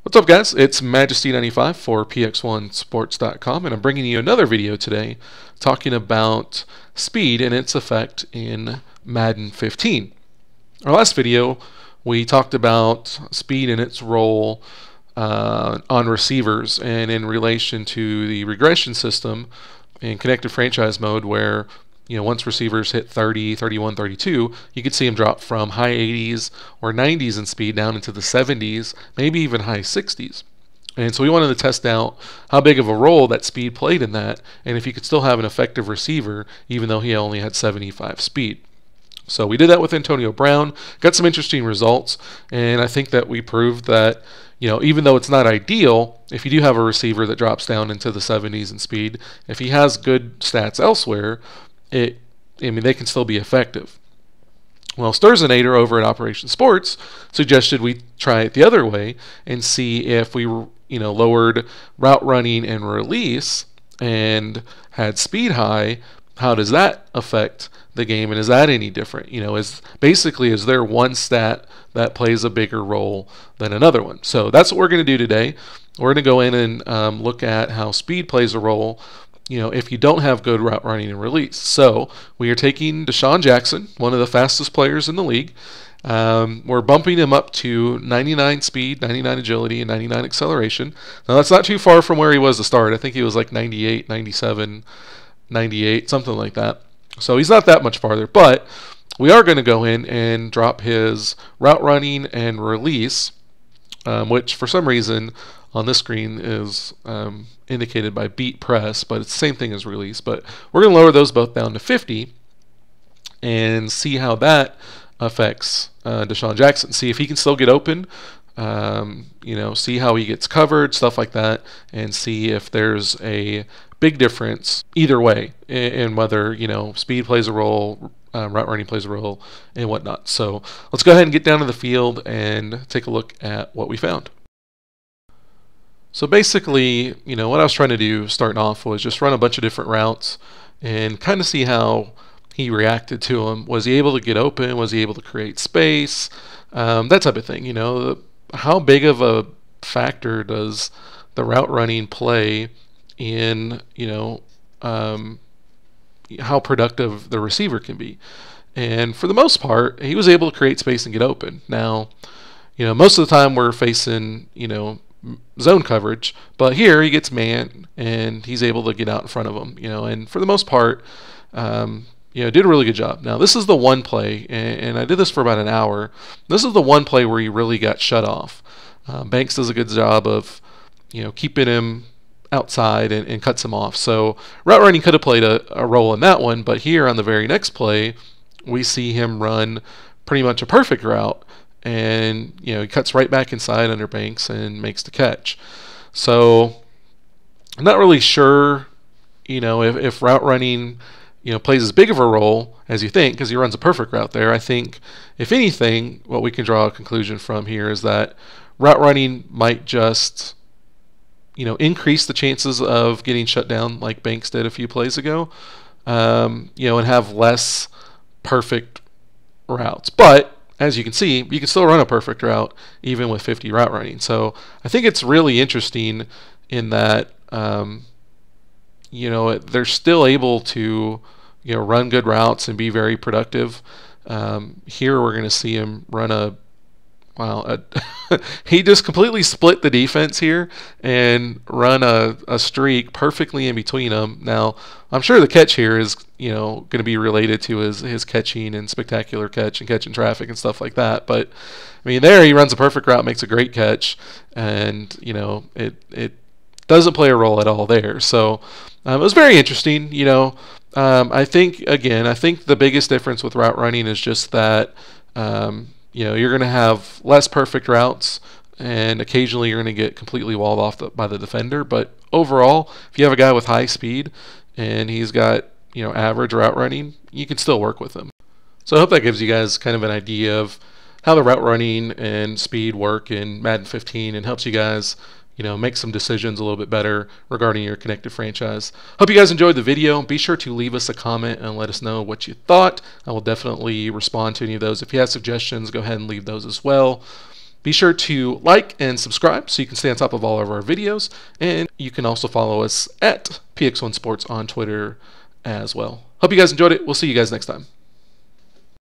What's up, guys? It's Majesty95 for px1sports.com, and I'm bringing you another video today talking about speed and its effect in Madden 15. Our last video, we talked about speed and its role on receivers and in relation to the regression system in connected franchise mode, where once receivers hit 30, 31, 32, you could see them drop from high 80s or 90s in speed down into the 70s, maybe even high 60s. And so we wanted to test out how big of a role that speed played in that, and if you could still have an effective receiver even though he only had 75 speed. So we did that with Antonio Brown, got some interesting results, and I think that we proved that even though it's not ideal, if you do have a receiver that drops down into the 70s in speed, if he has good stats elsewhere, they can still be effective. Well, Sturzinator over at Operation Sports suggested we try it the other way and see if we lowered route running and release and had speed high, how does that affect the game, and is that any different? Is there one stat that plays a bigger role than another one? So that's what we're going to do today. We're going to go in and look at how speed plays a role if you don't have good route running and release. So we are taking Desean Jackson, one of the fastest players in the league. We're bumping him up to 99 speed, 99 agility, and 99 acceleration. Now that's not too far from where he was to start. I think he was like 98, 97, 98, something like that. So he's not that much farther, but we are going to go in and drop his route running and release, which for some reason on this screen is indicated by beat press, but it's the same thing as release. But we're going to lower those both down to 50 and see how that affects Desean Jackson. See if he can still get open, see how he gets covered, stuff like that, and see if there's a big difference either way in whether speed plays a role, route running plays a role, and whatnot. So let's go ahead and get down to the field and take a look at what we found. So basically, what I was trying to do starting off was just run a bunch of different routes and kind of see how he reacted to them. Was he able to get open? Was he able to create space? That type of thing. How big of a factor does the route running play in how productive the receiver can be? And for the most part, he was able to create space and get open. Now, most of the time we're facing zone coverage, but here he gets man and he's able to get out in front of him, and for the most part, did a really good job. Now this is the one play, and I did this for about an hour. This is the one play where he really got shut off. Banks does a good job of keeping him outside and cuts him off. So route running could have played a role in that one, but here on the very next play we see him run pretty much a perfect route, and he cuts right back inside under Banks and makes the catch. So I'm not really sure if route running plays as big of a role as you think, because he runs a perfect route there. I think if anything, what we can draw a conclusion from here is that route running might just increase the chances of getting shut down like Banks did a few plays ago, and have less perfect routes. But as you can see, you can still run a perfect route even with 50 route running. So I think it's really interesting in that they're still able to run good routes and be very productive. Here we're going to see him run he just completely split the defense here and run a streak perfectly in between them. Now I'm sure the catch here is going to be related to his catching and spectacular catch and catching traffic and stuff like that, but there he runs a perfect route, makes a great catch, and it doesn't play a role at all there. So it was very interesting. I think the biggest difference with route running is just that you're going to have less perfect routes, and occasionally you're going to get completely walled off by the defender. But overall, if you have a guy with high speed and he's got average route running, you can still work with him. So I hope that gives you guys kind of an idea of how the route running and speed work in Madden 15 and helps you guys make some decisions a little bit better regarding your connected franchise. Hope you guys enjoyed the video. Be sure to leave us a comment and let us know what you thought. I will definitely respond to any of those. If you have suggestions, go ahead and leave those as well. Be sure to like and subscribe so you can stay on top of all of our videos, and you can also follow us at PX1 Sports on Twitter as well. Hope you guys enjoyed it. We'll see you guys next time.